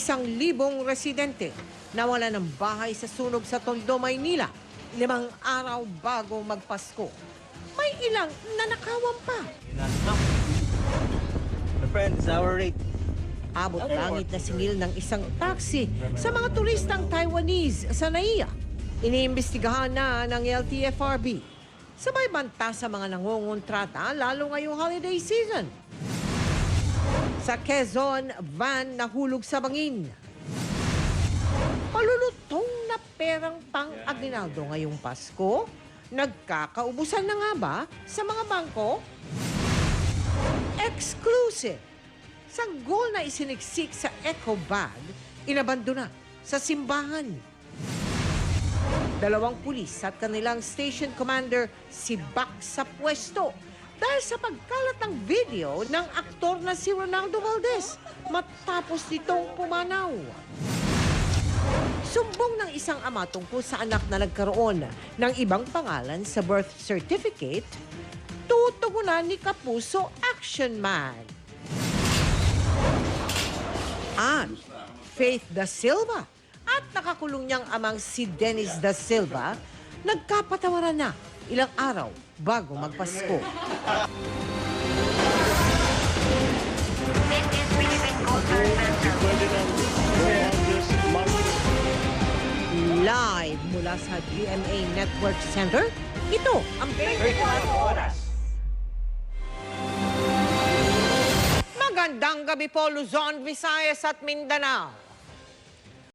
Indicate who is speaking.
Speaker 1: 1,000 residente nawala ng bahay sa sunog sa Tondo, Maynila. 5 araw bago magpasko. May ilang nanakawan pa.
Speaker 2: My friend, it's our rate.
Speaker 1: Abot langit na singil ng isang taxi sa mga turistang Taiwanese sa NAIA. Iniimbestigahan na ng LTFRB. Sabay banta sa mga nangungontrata lalo ngayong holiday season. Sa Quezon, van nahulog sa bangin. Palulutong na perang pang-aginaldo ngayong Pasko? Nagkakaubusan na nga ba sa mga bangko? Exclusive! Sanggol na isiniksik sa eco bag, inabandona sa simbahan. 2 pulis at kanilang station commander sibak sa pwesto dahil sa pagkalat ng video ng aktor na si Ronaldo Valdez matapos nitong pumanaw. Sumbong ng isang ama tungkol sa anak na nagkaroon ng ibang pangalan sa birth certificate, tutugunan ni Kapuso Action Man. At Faith Da Silva at nakakulong niyang amang si Dennis Da Silva nagkapatawaran na ilang araw bago magpasko. Live mula sa GMA Network Center, ito ang 24 Oras. Magandang gabi po, Luzon, Visayas at Mindanao.